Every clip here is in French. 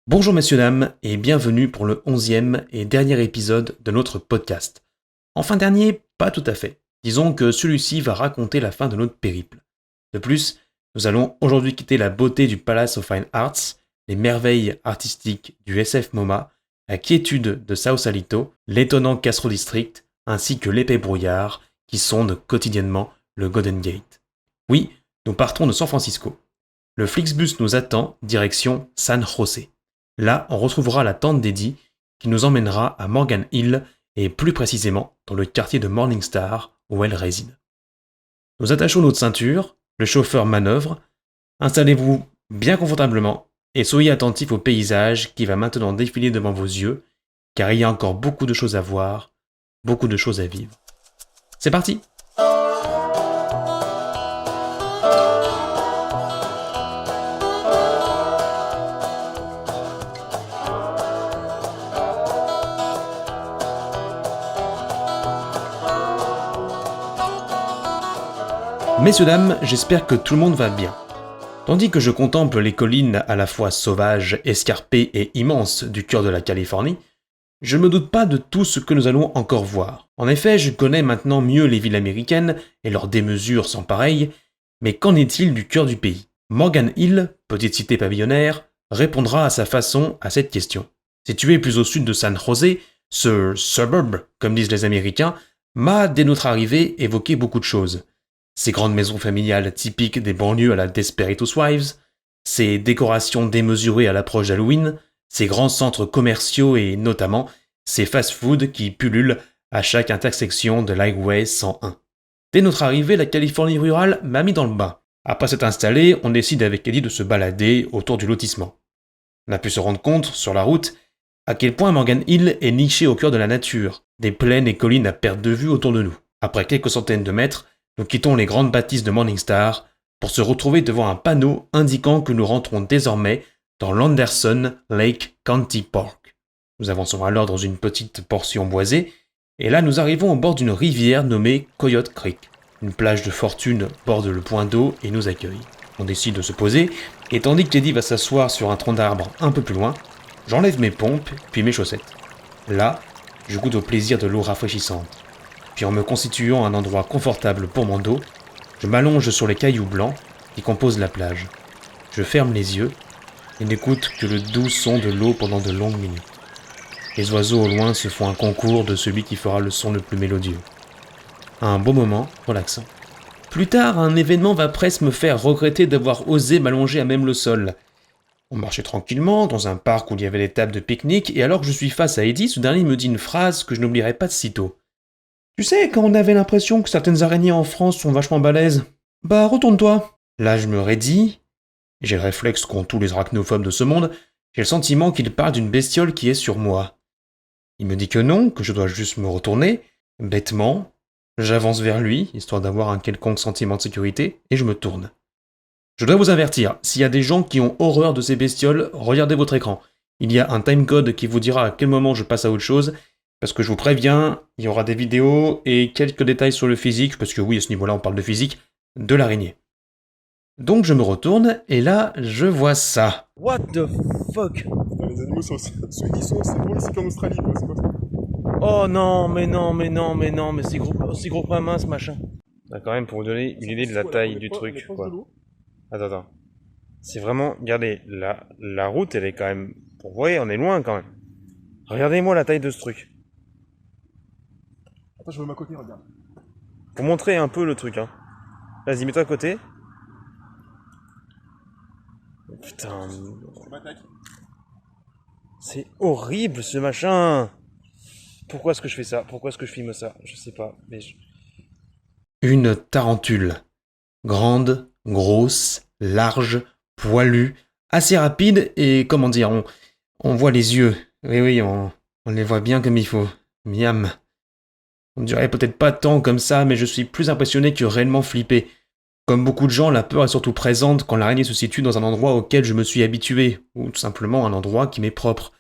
Bonjour messieurs dames et bienvenue pour le 11e et dernier épisode de notre podcast. Enfin dernier, pas tout à fait. Disons que celui-ci va raconter la fin de notre périple. De plus, nous allons aujourd'hui quitter la beauté du Palace of Fine Arts, les merveilles artistiques du SF MoMA, la quiétude de Sausalito, l'étonnant Castro District, ainsi que l'épais brouillard qui sonde quotidiennement le Golden Gate. Oui, nous partons de San Francisco. Le Flixbus nous attend, direction San José. Là, on retrouvera la tante d'Eddie qui nous emmènera à Morgan Hill et plus précisément dans le quartier de Morningstar où elle réside. Nous attachons notre ceinture, le chauffeur manœuvre, installez-vous bien confortablement et soyez attentifs au paysage qui va maintenant défiler devant vos yeux car il y a encore beaucoup de choses à voir, beaucoup de choses à vivre. C'est parti! Messieurs dames, j'espère que tout le monde va bien. Tandis que je contemple les collines à la fois sauvages, escarpées et immenses du cœur de la Californie, je ne me doute pas de tout ce que nous allons encore voir. En effet, je connais maintenant mieux les villes américaines et leurs démesures sans pareil, mais qu'en est-il du cœur du pays? Morgan Hill, petite cité pavillonnaire, répondra à sa façon à cette question. Situé plus au sud de San José, ce suburb, comme disent les Américains, m'a, dès notre arrivée, évoqué beaucoup de choses. Ces grandes maisons familiales typiques des banlieues à la Desperate Housewives, ces décorations démesurées à l'approche d'Halloween, ces grands centres commerciaux et notamment ces fast-foods qui pullulent à chaque intersection de l'Highway 101. Dès notre arrivée, la Californie rurale m'a mis dans le bain. Après s'être installé, on décide avec Eddie de se balader autour du lotissement. On a pu se rendre compte, sur la route, à quel point Morgan Hill est niché au cœur de la nature, des plaines et collines à perte de vue autour de nous. Après quelques centaines de mètres, nous quittons les grandes bâtisses de Morningstar pour se retrouver devant un panneau indiquant que nous rentrons désormais dans l'Anderson Lake County Park. Nous avançons alors dans une petite portion boisée, et là nous arrivons au bord d'une rivière nommée Coyote Creek. Une plage de fortune borde le point d'eau et nous accueille. On décide de se poser, et tandis que Teddy va s'asseoir sur un tronc d'arbre un peu plus loin, j'enlève mes pompes puis mes chaussettes. Là, je goûte au plaisir de l'eau rafraîchissante. Puis en me constituant un endroit confortable pour mon dos, je m'allonge sur les cailloux blancs qui composent la plage. Je ferme les yeux et n'écoute que le doux son de l'eau pendant de longues minutes. Les oiseaux au loin se font un concours de celui qui fera le son le plus mélodieux. Un beau moment relaxant. Plus tard, un événement va presque me faire regretter d'avoir osé m'allonger à même le sol. On marchait tranquillement dans un parc où il y avait des tables de pique-nique et alors que je suis face à Eddie, ce dernier me dit une phrase que je n'oublierai pas de sitôt. Tu sais, quand on avait l'impression que certaines araignées en France sont vachement balèzes, bah retourne-toi. Là, je me raidis, j'ai le réflexe qu'ont tous les arachnophobes de ce monde, j'ai le sentiment qu'il parle d'une bestiole qui est sur moi. Il me dit que non, que je dois juste me retourner, bêtement. J'avance vers lui, histoire d'avoir un quelconque sentiment de sécurité, et je me tourne. Je dois vous avertir, s'il y a des gens qui ont horreur de ces bestioles, regardez votre écran. Il y a un timecode qui vous dira à quel moment je passe à autre chose, parce que je vous préviens, il y aura des vidéos et quelques détails sur le physique, parce que oui, à ce niveau-là, on parle de physique, de l'araignée. Donc je me retourne, et là, je vois ça. What the fuck? Les animaux sont aussi, ceux qui sont aussi drôles ici qu'en Australie, quoi, c'est quoi ça? Oh non, mais c'est gros pas mince, machin. Quand même, pour vous donner une idée de la taille du truc, quoi. Attends. C'est vraiment, regardez, la route, elle est quand même, vous voyez, on est loin quand même. Regardez-moi la taille de ce truc. Attends, je me mets à côté, regarde. Pour montrer un peu le truc, hein. Vas-y, mets-toi à côté. Putain, Je m'attaque. c'est horrible ce machin. Pourquoi est-ce que je fais ça? Pourquoi est-ce que je filme ça? Je sais pas, mais Une tarentule. Grande, grosse, large, poilue, assez rapide et, comment dire, on voit les yeux. Oui, on les voit bien comme il faut. Miam. On dirait peut-être pas tant comme ça, mais je suis plus impressionné que réellement flippé. Comme beaucoup de gens, la peur est surtout présente quand l'araignée se situe dans un endroit auquel je me suis habitué, ou tout simplement un endroit qui m'est propre,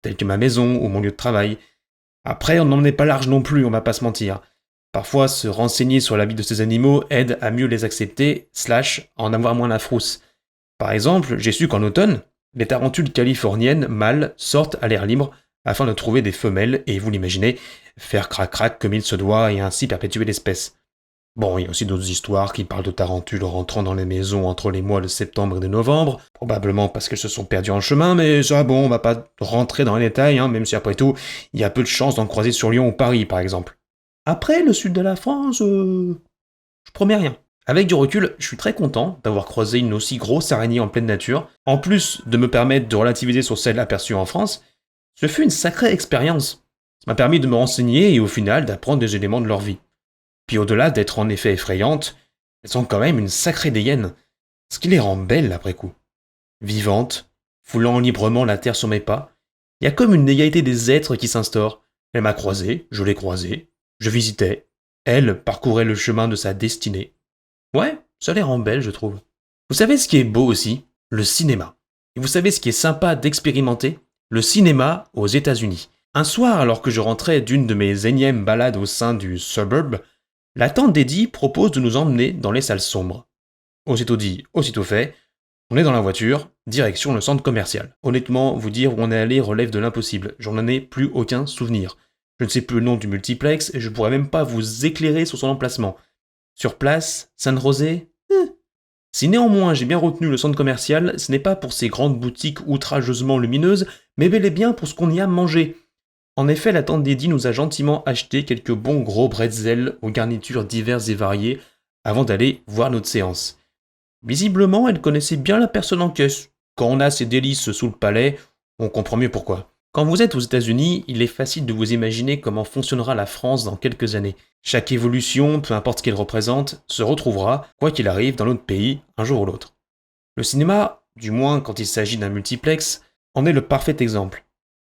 tel que ma maison ou mon lieu de travail. Après, on n'en est pas large non plus, on va pas se mentir. Parfois, se renseigner sur la vie de ces animaux aide à mieux les accepter, / à en avoir moins la frousse. Par exemple, j'ai su qu'en automne, Les tarentules californiennes mâles sortent à l'air libre afin de trouver des femelles et, vous l'imaginez, faire crac-crac comme il se doit et ainsi perpétuer l'espèce. Bon, il y a aussi d'autres histoires qui parlent de tarentules rentrant dans les maisons entre les mois de septembre et de novembre, probablement parce qu'elles se sont perdues en chemin, mais ça bon, on va pas rentrer dans les détails, même si après tout, il y a peu de chances d'en croiser sur Lyon ou Paris, par exemple. Après, le sud de la France, je promets rien. Avec du recul, je suis très content d'avoir croisé une aussi grosse araignée en pleine nature. En plus de me permettre de relativiser sur celle aperçue en France, ce fut une sacrée expérience. Ça m'a permis de me renseigner et au final d'apprendre des éléments de leur vie. Puis au-delà d'être en effet effrayantes, elles sont quand même une sacrée dégaine, ce qui les rend belles après coup. Vivantes, foulant librement la terre sur mes pas, il y a comme une égalité des êtres qui s'instaure. Elle m'a croisé, je l'ai croisée, je visitais, elle parcourait le chemin de sa destinée. Ouais, ça les rend belles, je trouve. Vous savez ce qui est beau aussi? Le cinéma. Et vous savez ce qui est sympa d'expérimenter? Le cinéma aux États-Unis. Un soir, alors que je rentrais d'une de mes énièmes balades au sein du suburb, la tante d'Eddie propose de nous emmener dans les salles sombres. Aussitôt dit, aussitôt fait, on est dans la voiture, direction le centre commercial. Honnêtement, vous dire où on est allé relève de l'impossible, j'en ai plus aucun souvenir. Je ne sais plus le nom du multiplex et je pourrais même pas vous éclairer sur son emplacement. Sur place, San José? Si néanmoins j'ai bien retenu le centre commercial, ce n'est pas pour ses grandes boutiques outrageusement lumineuses, mais bel et bien pour ce qu'on y a mangé. En effet, la tante d'Eddie nous a gentiment acheté quelques bons gros bretzels aux garnitures diverses et variées avant d'aller voir notre séance. Visiblement, elle connaissait bien la personne en caisse. Quand on a ces délices sous le palais, on comprend mieux pourquoi. Quand vous êtes aux États-Unis, il est facile de vous imaginer comment fonctionnera la France dans quelques années. Chaque évolution, peu importe ce qu'elle représente, se retrouvera, quoi qu'il arrive, dans notre pays, un jour ou l'autre. Le cinéma, du moins quand il s'agit d'un multiplex, en est le parfait exemple.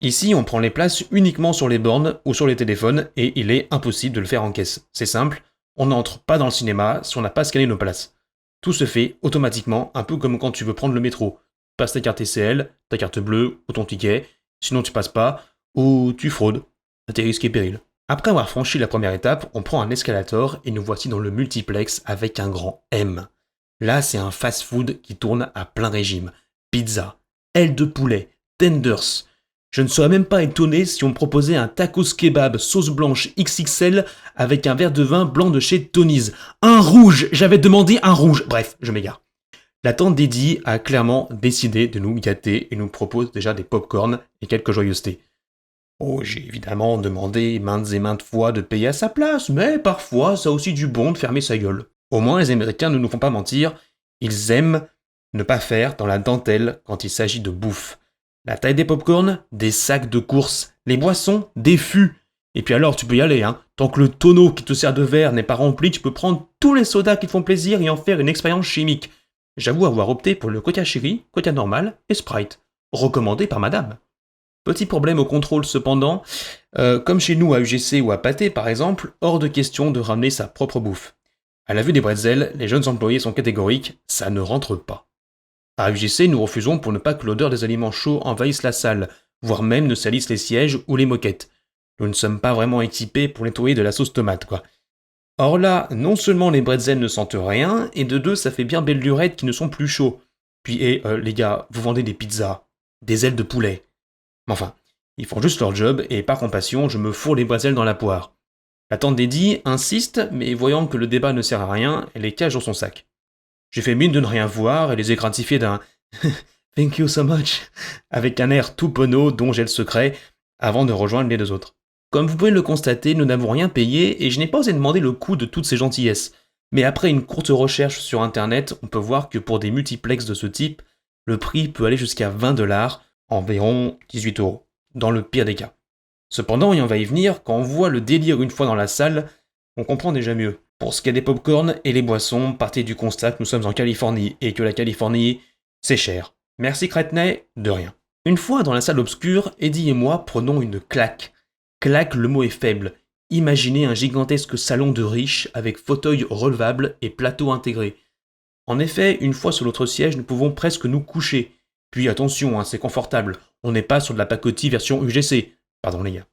Ici, on prend les places uniquement sur les bornes ou sur les téléphones et il est impossible de le faire en caisse. C'est simple, on n'entre pas dans le cinéma si on n'a pas scanné nos places. Tout se fait automatiquement, un peu comme quand tu veux prendre le métro. Tu passes ta carte TCL, ta carte bleue ou ton ticket, sinon tu passes pas, ou tu fraudes. À tes risques et périls. Après avoir franchi la première étape, on prend un escalator et nous voici dans le multiplex avec un grand M. Là, c'est un fast-food qui tourne à plein régime. Pizza, ailes de poulet, tenders. Je ne serais même pas étonné si on me proposait un tacos kebab sauce blanche XXL avec un verre de vin blanc de chez Tony's. Un rouge! J'avais demandé un rouge! Bref, je m'égare. La tante d'Eddie a clairement décidé de nous gâter et nous propose déjà des pop-corn et quelques joyeusetés. Oh, j'ai évidemment demandé maintes et maintes fois de payer à sa place, mais parfois ça a aussi du bon de fermer sa gueule. Au moins les Américains ne nous font pas mentir, ils aiment ne pas faire dans la dentelle quand il s'agit de bouffe. La taille des pop-corn, des sacs de course, les boissons, des fûts. Et puis alors tu peux y aller, tant que le tonneau qui te sert de verre n'est pas rempli, tu peux prendre tous les sodas qui te font plaisir et en faire une expérience chimique. J'avoue avoir opté pour le Coca Cherry, Coca normal et Sprite, recommandé par madame. Petit problème au contrôle cependant, comme chez nous à UGC ou à Pathé par exemple, hors de question de ramener sa propre bouffe. À la vue des bretzels, les jeunes employés sont catégoriques, ça ne rentre pas. À UGC, nous refusons pour ne pas que l'odeur des aliments chauds envahisse la salle, voire même ne salisse les sièges ou les moquettes. Nous ne sommes pas vraiment équipés pour nettoyer de la sauce tomate, quoi. Or là, non seulement les bretzels ne sentent rien, et de deux, ça fait bien belle lurette qui ne sont plus chauds. Puis, les gars, vous vendez des pizzas, des ailes de poulet. Enfin, ils font juste leur job, et par compassion, je me fourre les bretzels dans la poire. La tante d'Eddie insiste, mais voyant que le débat ne sert à rien, elle les cache dans son sac. J'ai fait mine de ne rien voir et les ai gratifiés d'un « Thank you so much » avec un air tout penaud dont j'ai le secret, avant de rejoindre les deux autres. Comme vous pouvez le constater, nous n'avons rien payé et je n'ai pas osé demander le coût de toutes ces gentillesses. Mais après une courte recherche sur internet, on peut voir que pour des multiplex de ce type, le prix peut aller jusqu'à $20, environ 18 €, dans le pire des cas. Cependant, et on va y venir, quand on voit le délire une fois dans la salle, on comprend déjà mieux. Pour ce qui est des pop-corn et les boissons, partez du constat que nous sommes en Californie et que la Californie, c'est cher. Merci Cretney, de rien. Une fois dans la salle obscure, Eddie et moi prenons une claque. Claque, le mot est faible. Imaginez un gigantesque salon de riches avec fauteuils relevables et plateaux intégrés. En effet, une fois sur l'autre siège, nous pouvons presque nous coucher. Puis attention, c'est confortable, on n'est pas sur de la pacotille version UGC. Pardon les gars.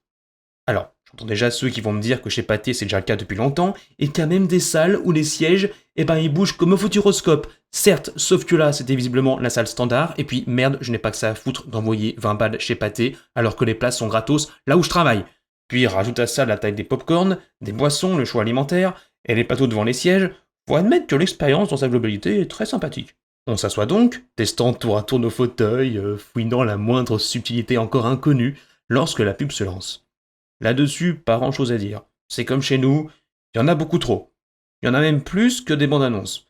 Alors, J'entends déjà ceux qui vont me dire que chez Pathé c'est déjà le cas depuis longtemps, et qu'il y a même des salles où les sièges, ils bougent comme au futuroscope. Certes, sauf que là c'était visiblement la salle standard, et puis merde, je n'ai pas que ça à foutre d'envoyer 20 balles chez Pathé, alors que les places sont gratos là où je travaille. Puis rajoute à ça la taille des pop-corn, des boissons, le choix alimentaire, et les plateaux devant les sièges, faut admettre que l'expérience dans sa globalité est très sympathique. On s'assoit donc, testant tour à tour nos fauteuils, fouinant la moindre subtilité encore inconnue, lorsque la pub se lance. Là-dessus, pas grand-chose à dire. C'est comme chez nous, il y en a beaucoup trop. Il y en a même plus que des bandes annonces.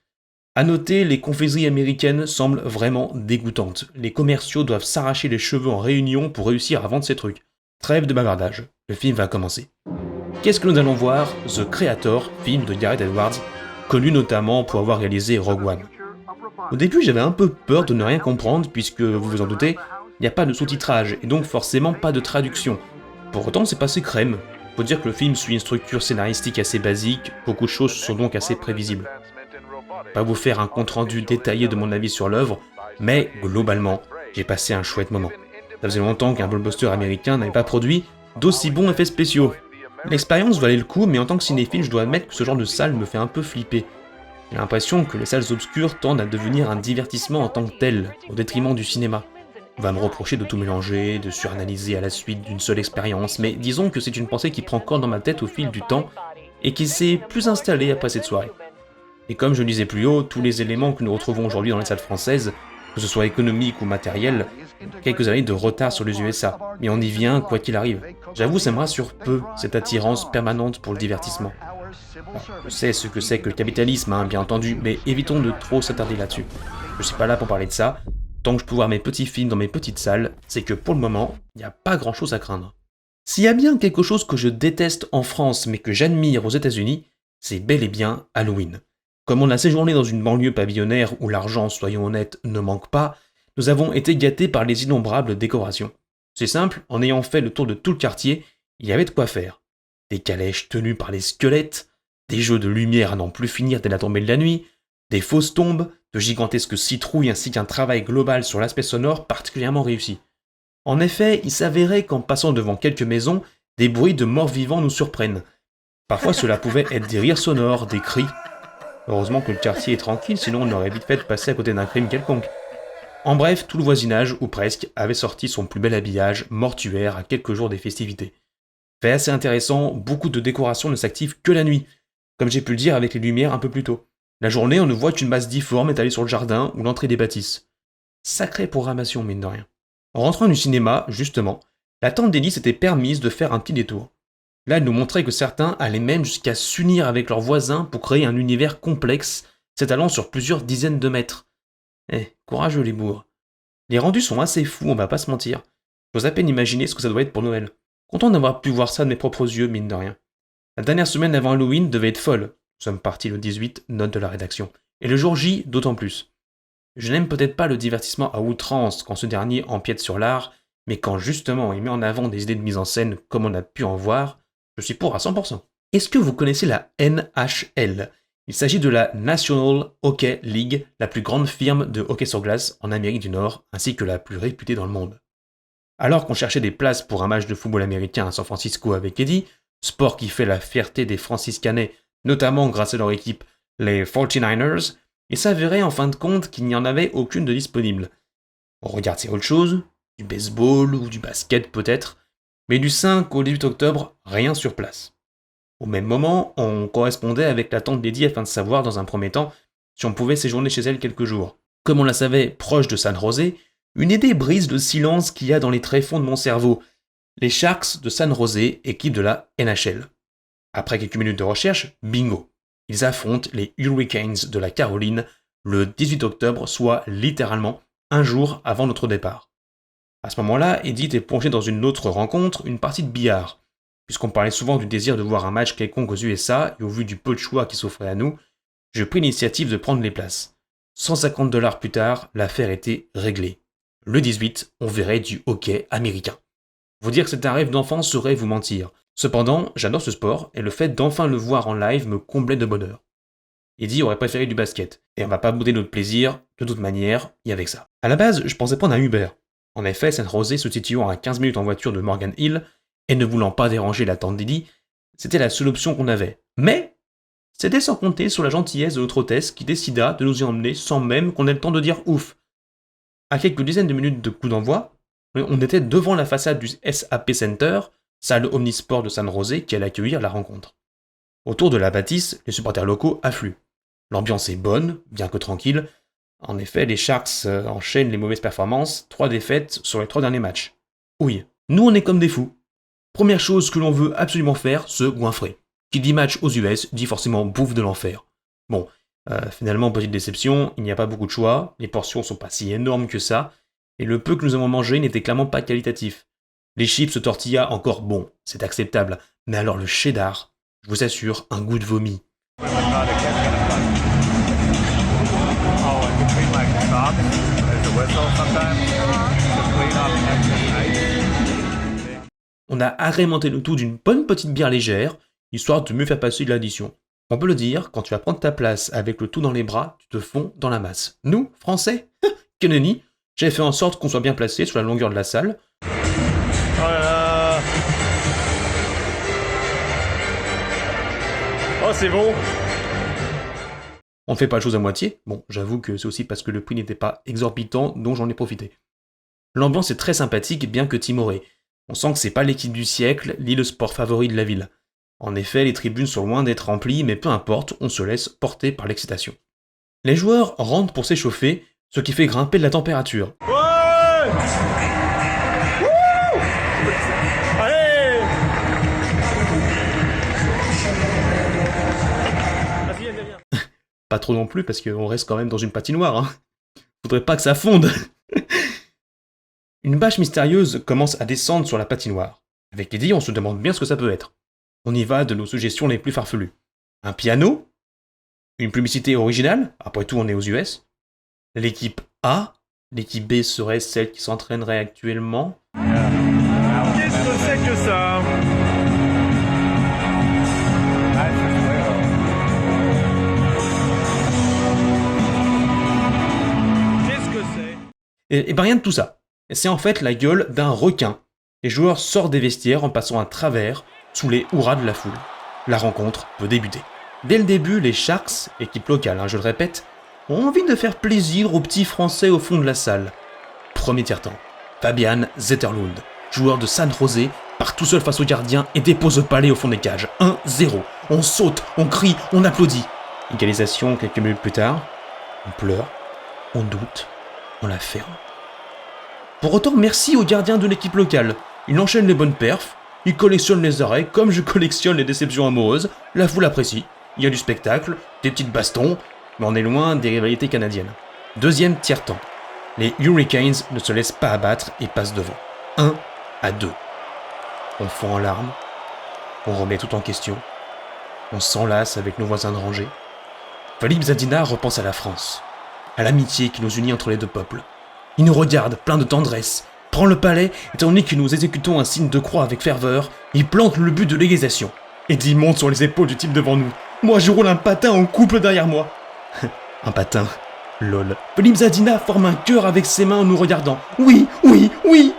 À noter, les confiseries américaines semblent vraiment dégoûtantes. Les commerciaux doivent s'arracher les cheveux en réunion pour réussir à vendre ces trucs. Trêve de bavardage, le film va commencer. Qu'est-ce que nous allons voir? The Creator, film de Gareth Edwards, connu notamment pour avoir réalisé Rogue One. Au début, j'avais un peu peur de ne rien comprendre, puisque, vous vous en doutez, il n'y a pas de sous-titrage, et donc forcément pas de traduction. Pour autant, c'est passé crème. Faut dire que le film suit une structure scénaristique assez basique, beaucoup de choses sont donc assez prévisibles. Pas vous faire un compte-rendu détaillé de mon avis sur l'œuvre, mais globalement, j'ai passé un chouette moment. Ça faisait longtemps qu'un blockbuster américain n'avait pas produit d'aussi bons effets spéciaux. L'expérience valait le coup, mais en tant que cinéphile, je dois admettre que ce genre de salle me fait un peu flipper. J'ai l'impression que les salles obscures tendent à devenir un divertissement en tant que tel, au détriment du cinéma. On va me reprocher de tout mélanger, de suranalyser à la suite d'une seule expérience, mais disons que c'est une pensée qui prend corps dans ma tête au fil du temps, et qui s'est plus installée après cette soirée. Et comme je le disais plus haut, tous les éléments que nous retrouvons aujourd'hui dans les salles françaises, que ce soit économique ou matériel, ont quelques années de retard sur les USA, mais on y vient quoi qu'il arrive. J'avoue, ça me rassure peu, cette attirance permanente pour le divertissement. Alors, je sais ce que c'est que le capitalisme, bien entendu, mais évitons de trop s'attarder là-dessus. Je suis pas là pour parler de ça. Tant que je peux voir mes petits films dans mes petites salles, c'est que pour le moment, il n'y a pas grand-chose à craindre. S'il y a bien quelque chose que je déteste en France mais que j'admire aux États-Unis, c'est bel et bien Halloween. Comme on a séjourné dans une banlieue pavillonnaire où l'argent, soyons honnêtes, ne manque pas, nous avons été gâtés par les innombrables décorations. C'est simple, en ayant fait le tour de tout le quartier, il y avait de quoi faire. Des calèches tenues par les squelettes, des jeux de lumière à n'en plus finir dès la tombée de la nuit, des fausses tombes, de gigantesques citrouilles ainsi qu'un travail global sur l'aspect sonore particulièrement réussi. En effet, il s'avérait qu'en passant devant quelques maisons, des bruits de morts vivants nous surprennent. Parfois cela pouvait être des rires sonores, des cris. Heureusement que le quartier est tranquille, sinon on aurait vite fait de passer à côté d'un crime quelconque. En bref, tout le voisinage, ou presque, avait sorti son plus bel habillage mortuaire à quelques jours des festivités. Fait assez intéressant, beaucoup de décorations ne s'activent que la nuit, comme j'ai pu le dire avec les lumières un peu plus tôt. La journée, on ne voit qu'une masse difforme étalée sur le jardin ou l'entrée des bâtisses. Sacrée programmation, mine de rien. En rentrant du cinéma, justement, la tante d'Élie s'était permise de faire un petit détour. Là, elle nous montrait que certains allaient même jusqu'à s'unir avec leurs voisins pour créer un univers complexe, s'étalant sur plusieurs dizaines de mètres. Courageux les bourgs. Les rendus sont assez fous, on va pas se mentir. J'ose à peine imaginer ce que ça doit être pour Noël. Content d'avoir pu voir ça de mes propres yeux, mine de rien. La dernière semaine avant Halloween devait être folle. Nous sommes partis le 18, note de la rédaction. Et le jour J, d'autant plus. Je n'aime peut-être pas le divertissement à outrance quand ce dernier empiète sur l'art, mais quand justement il met en avant des idées de mise en scène comme on a pu en voir, je suis pour à 100%. Est-ce que vous connaissez la NHL? Il s'agit de la National Hockey League, la plus grande firme de hockey sur glace en Amérique du Nord, ainsi que la plus réputée dans le monde. Alors qu'on cherchait des places pour un match de football américain à San Francisco avec Eddie, sport qui fait la fierté des franciscanais, notamment grâce à leur équipe, les 49ers, il s'avérait en fin de compte qu'il n'y en avait aucune de disponible. On regarde c'est autre chose, du baseball ou du basket peut-être, mais du 5 au 18 octobre, rien sur place. Au même moment, on correspondait avec la tante Lady afin de savoir, dans un premier temps, si on pouvait séjourner chez elle quelques jours. Comme on la savait proche de San José, une idée brise le silence qu'il y a dans les tréfonds de mon cerveau. Les Sharks de San José, équipe de la NHL. Après quelques minutes de recherche, bingo. Ils affrontent les Hurricanes de la Caroline le 18 octobre, soit littéralement un jour avant notre départ. À ce moment-là, Edith est plongée dans une autre rencontre, une partie de billard. Puisqu'on parlait souvent du désir de voir un match quelconque aux USA, et au vu du peu de choix qui s'offrait à nous, je pris l'initiative de prendre les places. 150 $ plus tard, l'affaire était réglée. Le 18, on verrait du hockey américain. Vous dire que c'est un rêve d'enfant serait vous mentir. Cependant, j'adore ce sport, et le fait d'enfin le voir en live me comblait de bonheur. Eddie aurait préféré du basket, et on va pas bouder notre plaisir, de toute manière, il y avait que ça. À la base, je pensais prendre un Uber. En effet, San José se situant à 15 minutes en voiture de Morgan Hill, et ne voulant pas déranger la tante Didi, c'était la seule option qu'on avait. Mais c'était sans compter sur la gentillesse de notre hôtesse qui décida de nous y emmener sans même qu'on ait le temps de dire ouf. À quelques dizaines de minutes de coup d'envoi, on était devant la façade du SAP Center, salle omnisport de San José qui allait accueillir la rencontre. Autour de la bâtisse, les supporters locaux affluent. L'ambiance est bonne, bien que tranquille. En effet, les Sharks enchaînent les mauvaises performances, 3 défaites sur les 3 derniers matchs. Oui, nous on est comme des fous. Première chose que l'on veut absolument faire, se goinfrer. Qui dit match aux US, dit forcément bouffe de l'enfer. Bon, finalement, petite déception, il n'y a pas beaucoup de choix, les portions sont pas si énormes que ça, et le peu que nous avons mangé n'était clairement pas qualitatif. Les chips tortilla, encore bon, c'est acceptable, mais alors le cheddar, je vous assure, un goût de vomi. On a agrémenté le tout d'une bonne petite bière légère, histoire de mieux faire passer de l'addition. On peut le dire, quand tu vas prendre ta place avec le tout dans les bras, tu te fonds dans la masse. Nous, Français, que nenni, j'ai fait en sorte qu'on soit bien placé sur la longueur de la salle. Oh là là. Oh, c'est bon. On ne fait pas les choses à moitié. Bon, j'avoue que c'est aussi parce que le prix n'était pas exorbitant, dont j'en ai profité. L'ambiance est très sympathique, bien que timorée. On sent que c'est pas l'équipe du siècle, ni le sport favori de la ville. En effet, les tribunes sont loin d'être remplies, mais peu importe, on se laisse porter par l'excitation. Les joueurs rentrent pour s'échauffer, ce qui fait grimper la température. Ouais. Wouh. Allez. Vas-y, viens. Pas trop non plus, parce qu'on reste quand même dans une patinoire, hein. Faudrait pas que ça fonde. Une bâche mystérieuse commence à descendre sur la patinoire. Avec Eddie, on se demande bien ce que ça peut être. On y va de nos suggestions les plus farfelues. Un piano? Une publicité originale? Après tout, on est aux US. L'équipe A? L'équipe B serait celle qui s'entraînerait actuellement? Qu'est-ce que c'est que ça? Qu'est-ce que c'est? Et ben rien de tout ça. C'est en fait la gueule d'un requin. Les joueurs sortent des vestiaires en passant à travers, sous les hurrahs de la foule. La rencontre peut débuter. Dès le début, les Sharks, équipe locale, je le répète, ont envie de faire plaisir aux petits Français au fond de la salle. Premier tiers-temps. Fabian Zetterlund, joueur de San José, part tout seul face au gardien et dépose le palais au fond des cages. 1-0. On saute, on crie, on applaudit. Égalisation quelques minutes plus tard. On pleure, on doute, on la ferme. Pour autant, merci au gardien de l'équipe locale. Il enchaîne les bonnes perfs, il collectionne les arrêts comme je collectionne les déceptions amoureuses, la foule apprécie. Il y a du spectacle, des petites bastons, mais on est loin des rivalités canadiennes. Deuxième tiers-temps. Les Hurricanes ne se laissent pas abattre et passent devant. 1-2. On fond en larmes, on remet tout en question, on s'enlace avec nos voisins de rangée. Philippe Zadina repense à la France, à l'amitié qui nous unit entre les deux peuples. Il nous regarde, plein de tendresse, prend le palais, étant donné que nous exécutons un signe de croix avec ferveur, il plante le but de l'égalisation. Eddie monte sur les épaules du type devant nous. Moi, je roule un patin en couple derrière moi. Un patin, lol. Philippe Zadina forme un cœur avec ses mains en nous regardant. Oui, oui, oui.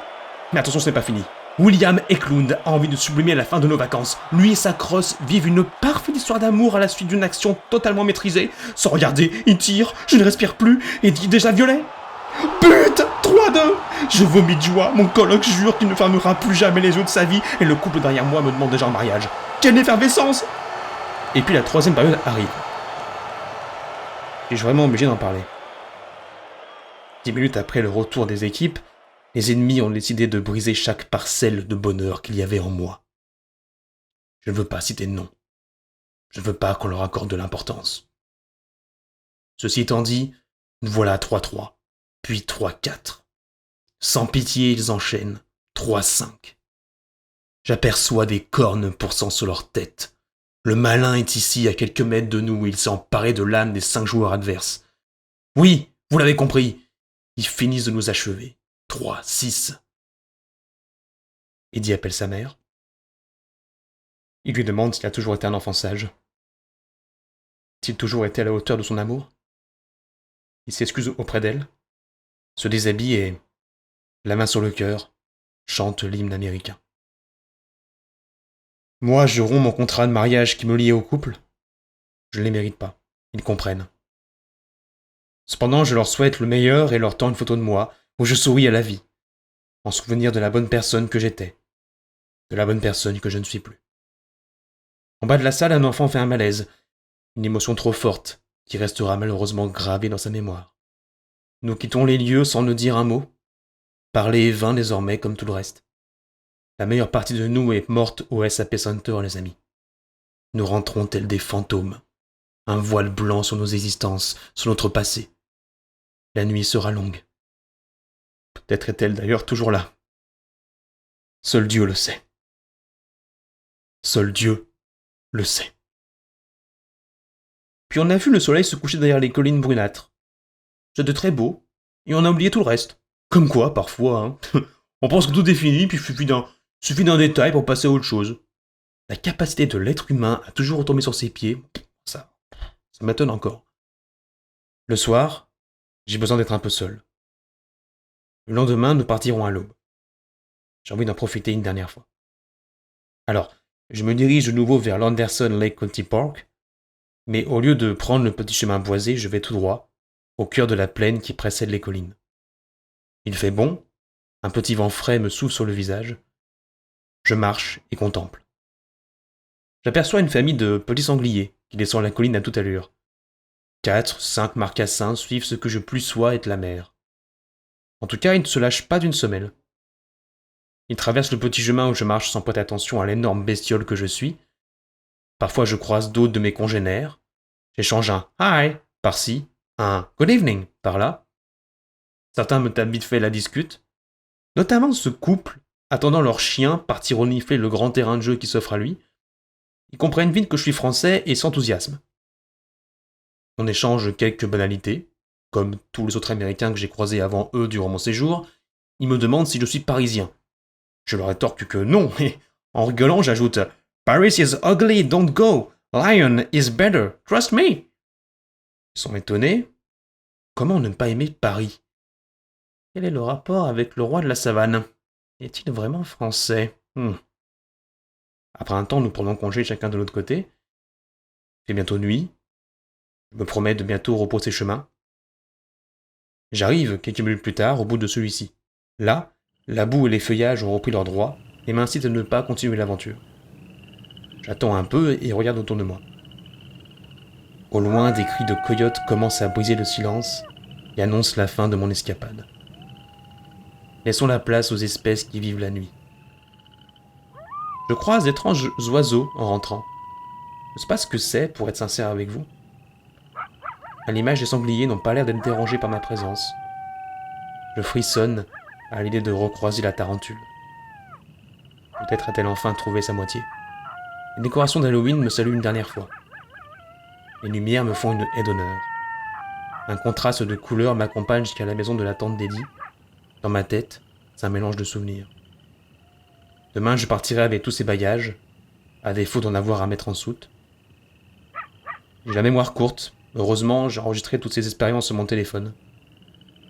Mais attention, ce n'est pas fini. William Eklund a envie de sublimer la fin de nos vacances. Lui et sa crosse vivent une parfaite histoire d'amour à la suite d'une action totalement maîtrisée. Sans regarder, il tire, je ne respire plus, Eddie déjà violet. But 3-2. Je vomis de joie, mon coloc jure qu'il ne fermera plus jamais les yeux de sa vie et le couple derrière moi me demande déjà en mariage. Quelle effervescence! Et puis la troisième période arrive. Suis-je vraiment obligé d'en parler? 10 minutes après le retour des équipes, les ennemis ont décidé de briser chaque parcelle de bonheur qu'il y avait en moi. Je ne veux pas citer de nom. Je ne veux pas qu'on leur accorde de l'importance. Ceci étant dit, nous voilà à 3-3. Puis 3-4. Sans pitié, ils enchaînent. 3-5. J'aperçois des cornes poussant sur leur tête. Le malin est ici, à quelques mètres de nous, il s'est emparé de l'âme des 5 joueurs adverses. Oui, vous l'avez compris, ils finissent de nous achever. 3-6. Eddie appelle sa mère. Il lui demande s'il a toujours été un enfant sage. A-t-il toujours été à la hauteur de son amour? Il s'excuse auprès d'elle, se déshabille et, la main sur le cœur, chante l'hymne américain. Moi, je romps mon contrat de mariage qui me liait au couple. Je ne les mérite pas. Ils comprennent. Cependant, je leur souhaite le meilleur et leur tends une photo de moi, où je souris à la vie, en souvenir de la bonne personne que j'étais, de la bonne personne que je ne suis plus. En bas de la salle, un enfant fait un malaise, une émotion trop forte, qui restera malheureusement gravée dans sa mémoire. Nous quittons les lieux sans ne dire un mot. Parler est vain désormais, comme tout le reste. La meilleure partie de nous est morte au SAP Center, les amis. Nous rentrons tels des fantômes, un voile blanc sur nos existences, sur notre passé. La nuit sera longue. Peut-être est-elle d'ailleurs toujours là. Seul Dieu le sait. Seul Dieu le sait. Puis on a vu le soleil se coucher derrière les collines brunâtres. C'était très beau, et on a oublié tout le reste. Comme quoi, parfois, hein. On pense que tout est fini, puis il suffit d'un détail pour passer à autre chose. La capacité de l'être humain à toujours retomber sur ses pieds, ça m'étonne encore. Le soir, j'ai besoin d'être un peu seul. Le lendemain, nous partirons à l'aube. J'ai envie d'en profiter une dernière fois. Alors, je me dirige de nouveau vers l'Anderson Lake Country Park, mais au lieu de prendre le petit chemin boisé, je vais tout droit, au cœur de la plaine qui précède les collines. Il fait bon, un petit vent frais me souffle sur le visage. Je marche et contemple. J'aperçois une famille de petits sangliers qui descend la colline à toute allure. 4, 5 marcassins suivent ce que je plus sois être la mer. En tout cas, ils ne se lâchent pas d'une semelle. Ils traversent le petit chemin où je marche sans prêter attention à l'énorme bestiole que je suis. Parfois, je croise d'autres de mes congénères. J'échange un « hi » par-ci, un « good evening » par-là. Certains me tapent vite fait la discute. Notamment ce couple, attendant leur chien partir renifler le grand terrain de jeu qui s'offre à lui. Ils comprennent vite que je suis français et s'enthousiasment. On échange quelques banalités, comme tous les autres Américains que j'ai croisés avant eux durant mon séjour. Ils me demandent si je suis parisien. Je leur rétorque que non, et en rigolant, j'ajoute « Paris is ugly, don't go. Lyon is better, trust me ». Ils sont étonnés. Comment ne pas aimer Paris? Quel est le rapport avec le roi de la savane? Est-il vraiment français? Après un temps, nous prenons congé chacun de l'autre côté. Il fait bientôt nuit. Je me promets de bientôt reposer chemin. J'arrive, quelques minutes plus tard, au bout de celui-ci. Là, la boue et les feuillages ont repris leur droit et m'incitent à ne pas continuer l'aventure. J'attends un peu et regarde autour de moi. Au loin, des cris de coyotes commencent à briser le silence et annoncent la fin de mon escapade. Laissons la place aux espèces qui vivent la nuit. Je croise d'étranges oiseaux en rentrant. Je ne sais pas ce que c'est, pour être sincère avec vous. À l'image, les sangliers n'ont pas l'air d'être dérangés par ma présence. Je frissonne à l'idée de recroiser la tarentule. Peut-être a-t-elle enfin trouvé sa moitié. Les décorations d'Halloween me saluent une dernière fois. Les lumières me font une haie d'honneur. Un contraste de couleurs m'accompagne jusqu'à la maison de la tante d'Eddie. Dans ma tête, c'est un mélange de souvenirs. Demain, je partirai avec tous ces bagages, à défaut d'en avoir à mettre en soute. J'ai la mémoire courte. Heureusement, j'ai enregistré toutes ces expériences sur mon téléphone.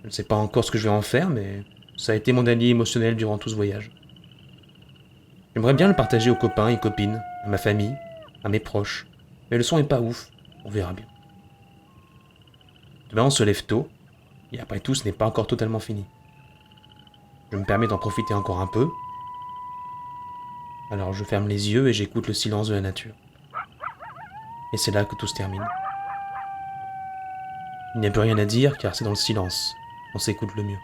Je ne sais pas encore ce que je vais en faire, mais ça a été mon allié émotionnel durant tout ce voyage. J'aimerais bien le partager aux copains et copines, à ma famille, à mes proches, mais le son est pas ouf, on verra bien. Demain, on se lève tôt, et après tout, ce n'est pas encore totalement fini. Je me permets d'en profiter encore un peu. Alors je ferme les yeux et j'écoute le silence de la nature. Et c'est là que tout se termine. Il n'y a plus rien à dire car c'est dans le silence qu'on s'écoute le mieux.